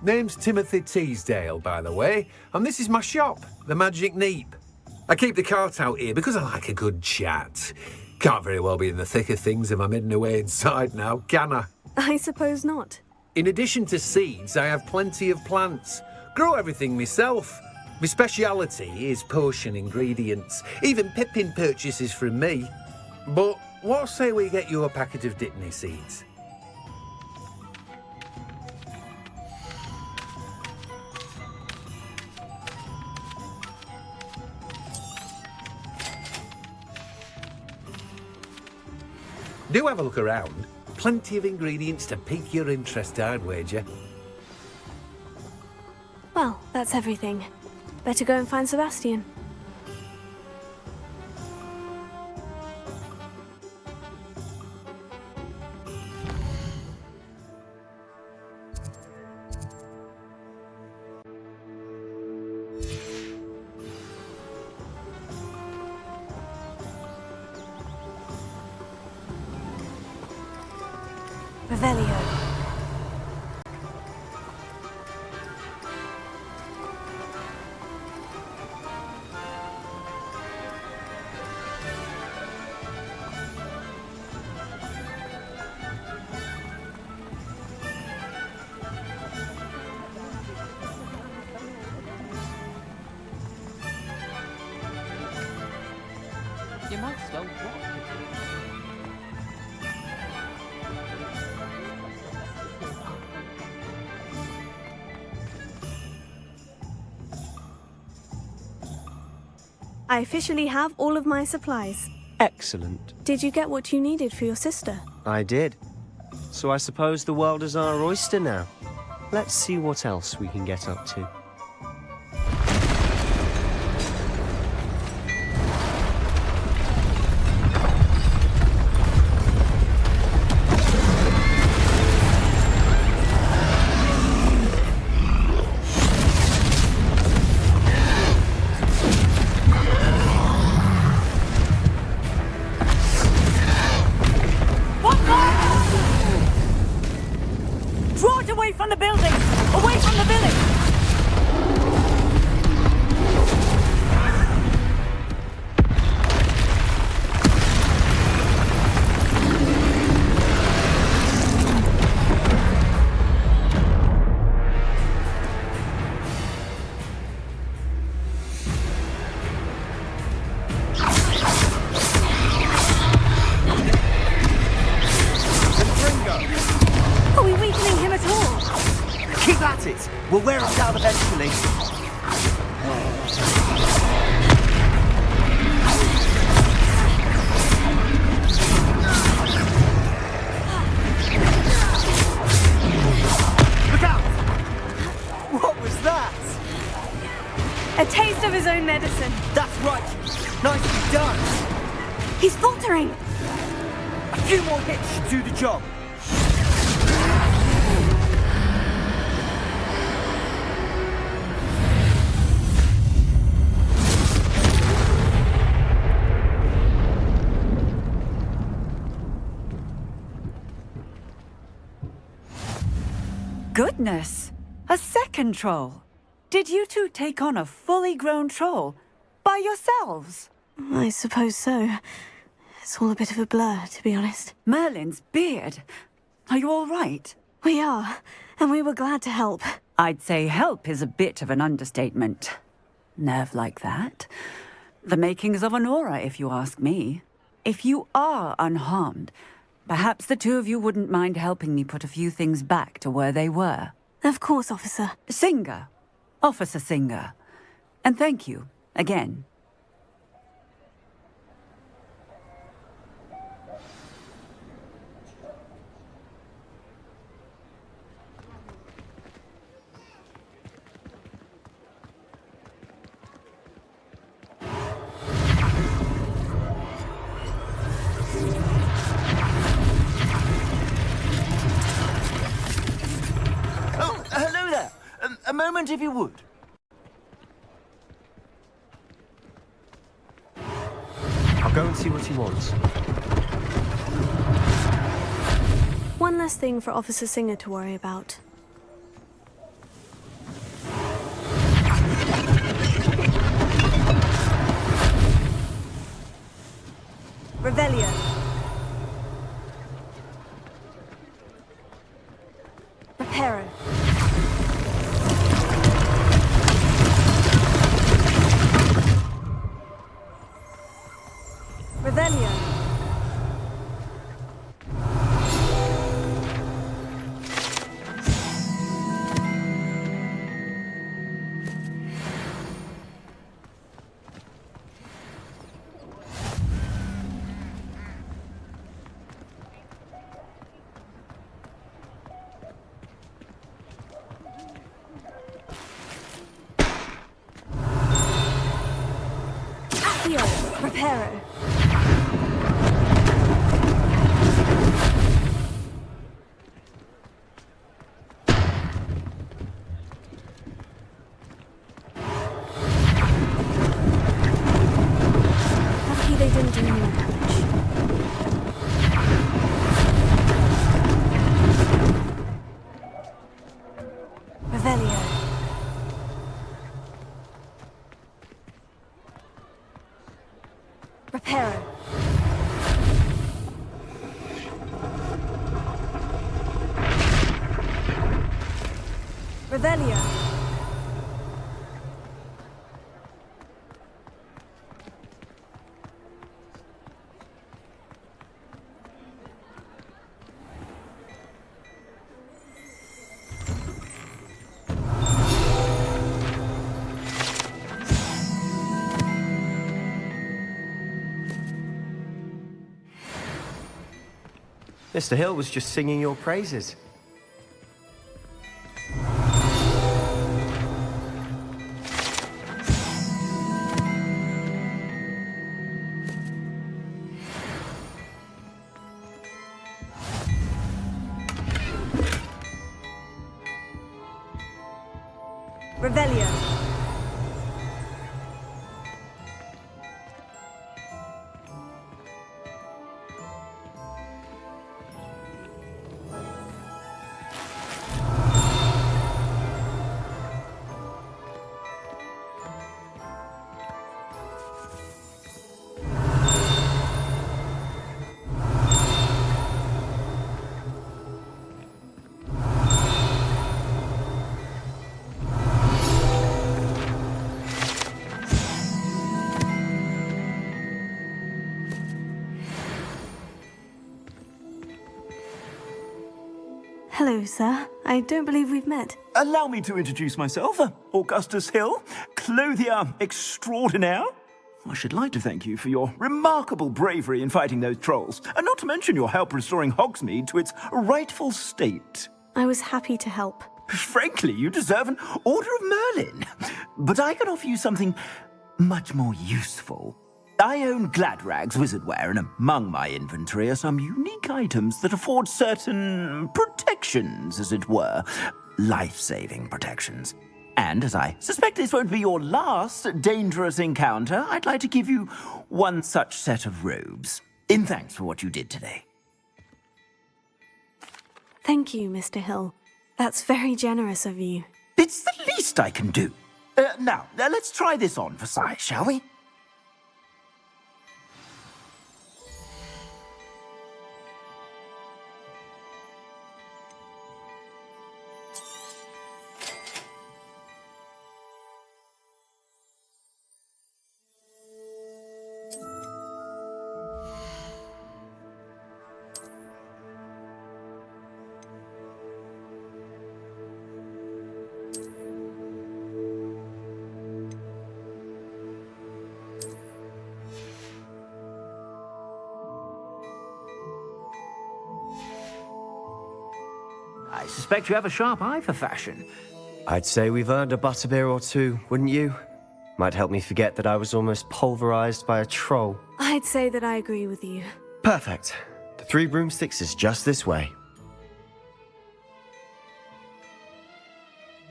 Name's Timothy Teasdale, by the way, and this is my shop, the Magic Neep. I keep the cart out here because I like a good chat. Can't very well be in the thick of things if I'm hidden away inside now, can I? I suppose not. In addition to seeds, I have plenty of plants. Grow everything myself. My speciality is potion ingredients. Even Pippin purchases from me. But what say we get you a packet of dittany seeds? Do have a look around. Plenty of ingredients to pique your interest, I'd wager. Well, that's everything. Better go and find Sebastian. Revelio. You might slow walk. I officially have all of my supplies. Excellent. Did you get what you needed for your sister? I did. So I suppose the world is our oyster now. Let's see what else we can get up to. Draw it away from the building! Away from the village! Are we weakening him at all? Keep at it! We'll wear him down eventually. Look out! What was that? A taste of his own medicine. That's right. Nicely done. He's faltering. A few more hits should do the job. Goodness! A second troll! Did you two take on a fully grown troll by yourselves? I suppose so. It's all a bit of a blur, to be honest. Merlin's beard. Are you all right? We are, and we were glad to help. I'd say help is a bit of an understatement. Nerve like that. The makings of an aura, if you ask me. If you are unharmed, perhaps the two of you wouldn't mind helping me put a few things back to where they were. Of course, officer. Singer. Officer Singer. And thank you, again. Hello there. A moment, if you would. I'll go and see what he wants. One less thing for Officer Singer to worry about. Revelio. Reparo. Revelio. Accio. Reparo. Lucky they didn't do more damage. Revelio. Reparo. Revelio. Mr. Hill was just singing your praises. Revelio. Hello, sir. I don't believe we've met. Allow me to introduce myself, Augustus Hill, clothier extraordinaire. I should like to thank you for your remarkable bravery in fighting those trolls, and not to mention your help restoring Hogsmeade to its rightful state. I was happy to help. Frankly, you deserve an Order of Merlin. But I can offer you something much more useful. I own Gladrag's wizardware, and among my inventory are some unique items that afford certain protections, as it were. Life-saving protections. And as I suspect this won't be your last dangerous encounter, I'd like to give you one such set of robes, in thanks for what you did today. Thank you, Mr. Hill. That's very generous of you. It's the least I can do. Now, let's try this on for size, shall we? I suspect you have a sharp eye for fashion. I'd say we've earned a butterbeer or two, wouldn't you? Might help me forget that I was almost pulverized by a troll. I'd say that I agree with you. Perfect. The Three Broomsticks is just this way.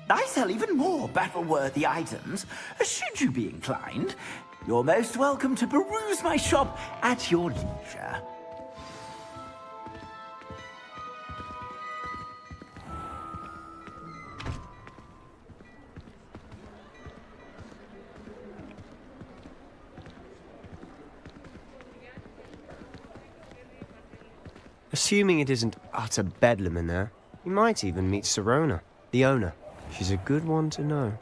I sell even more battle-worthy items. Should you be inclined, you're most welcome to peruse my shop at your leisure. Assuming it isn't utter bedlam in there, you might even meet Sirona, the owner. She's a good one to know.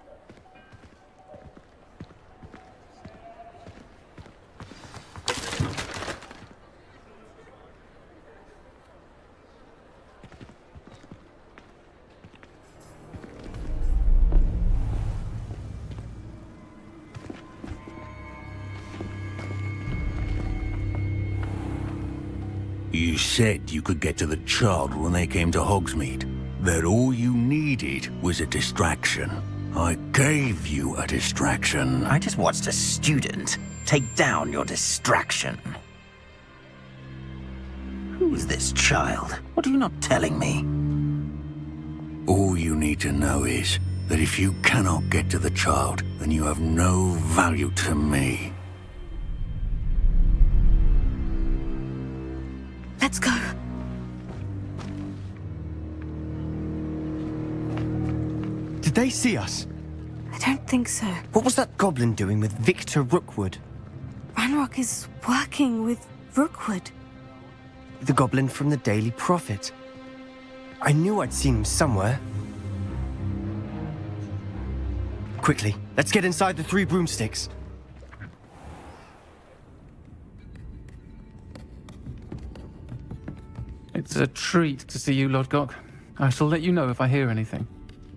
You said you could get to the child when they came to Hogsmeade. That all you needed was a distraction. I gave you a distraction. I just watched a student take down your distraction. Who's this child? What are you not telling me? All you need to know is that if you cannot get to the child, then you have no value to me. Let's go. Did they see us? I don't think so. What was that goblin doing with Victor Rookwood? Ranrock is working with Rookwood. The goblin from the Daily Prophet. I knew I'd seen him somewhere. Quickly, let's get inside the Three Broomsticks. It's a treat to see you, Lodgok. I shall let you know if I hear anything.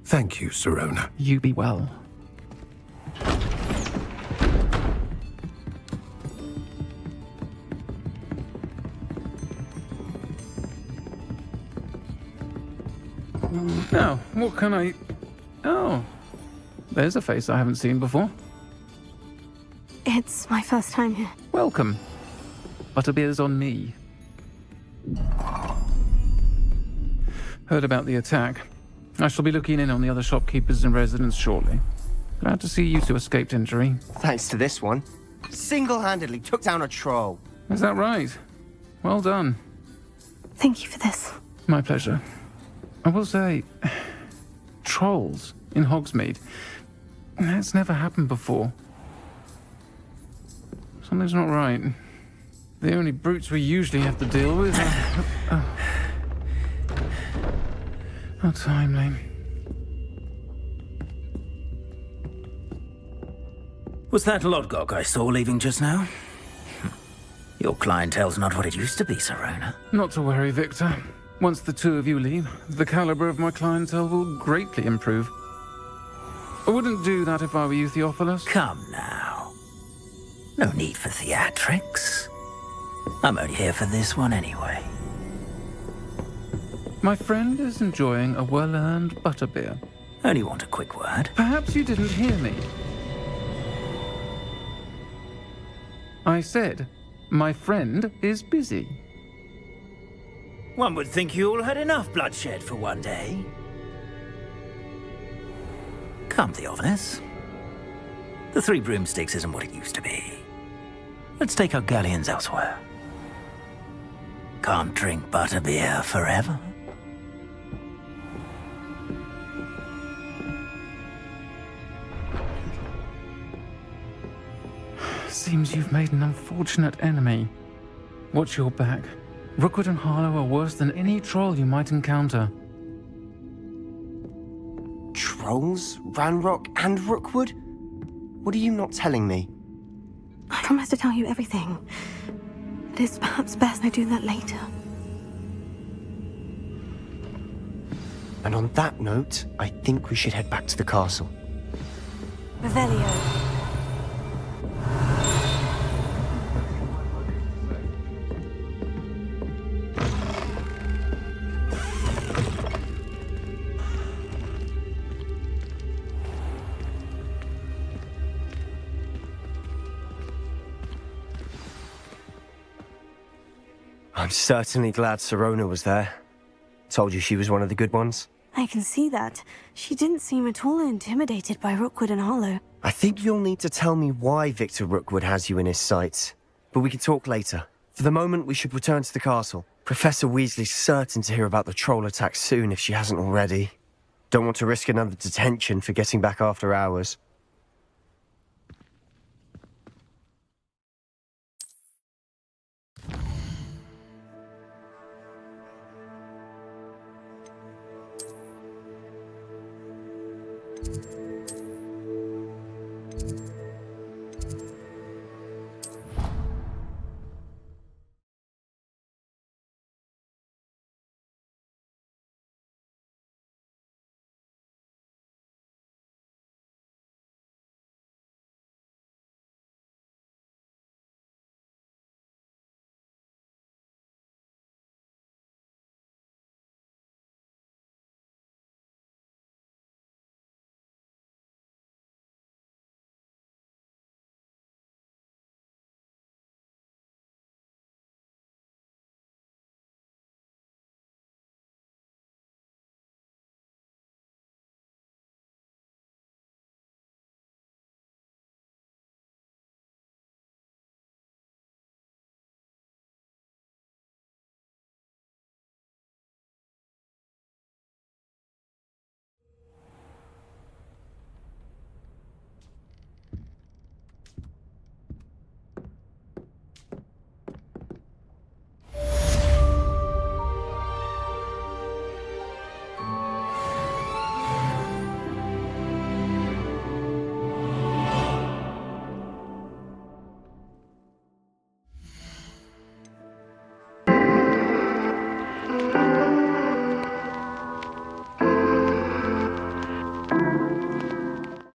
Thank you, Sirona. You be well. Now, what can I... Oh, there's a face I haven't seen before. It's my first time here. Welcome. Butterbeer's on me. Heard about the attack. I shall be looking in on the other shopkeepers and residents shortly. Glad to see you two escaped injury. Thanks to this one. Single-handedly took down a troll. Is that right? Well done. Thank you for this. My pleasure. I will say, trolls in Hogsmeade. That's never happened before. Something's not right. The only brutes we usually have to deal with are... How timely. Was that Lodgok I saw leaving just now? Your clientele's not what it used to be, Sirona. Not to worry, Victor. Once the two of you leave, the caliber of my clientele will greatly improve. I wouldn't do that if I were you, Theophilus. Come now. No need for theatrics. I'm only here for this one anyway. My friend is enjoying a well-earned butterbeer. Only want a quick word. Perhaps you didn't hear me. I said, my friend is busy. One would think you all had enough bloodshed for one day. Come, Theophilus. The Three Broomsticks isn't what it used to be. Let's take our galleons elsewhere. Can't drink butterbeer forever. seems you've made an unfortunate enemy. Watch your back. Rookwood and Harlow are worse than any troll you might encounter. Trolls? Ranrock and Rookwood? What are you not telling me? I promise to tell you everything. But it's perhaps best I do that later. And on that note, I think we should head back to the castle. Revelio. I'm certainly glad Sirona was there. Told you she was one of the good ones. I can see that. She didn't seem at all intimidated by Rookwood and Harlow. I think you'll need to tell me why Victor Rookwood has you in his sights. But we can talk later. For the moment, we should return to the castle. Professor Weasley's certain to hear about the troll attack soon if she hasn't already. Don't want to risk another detention for getting back after hours.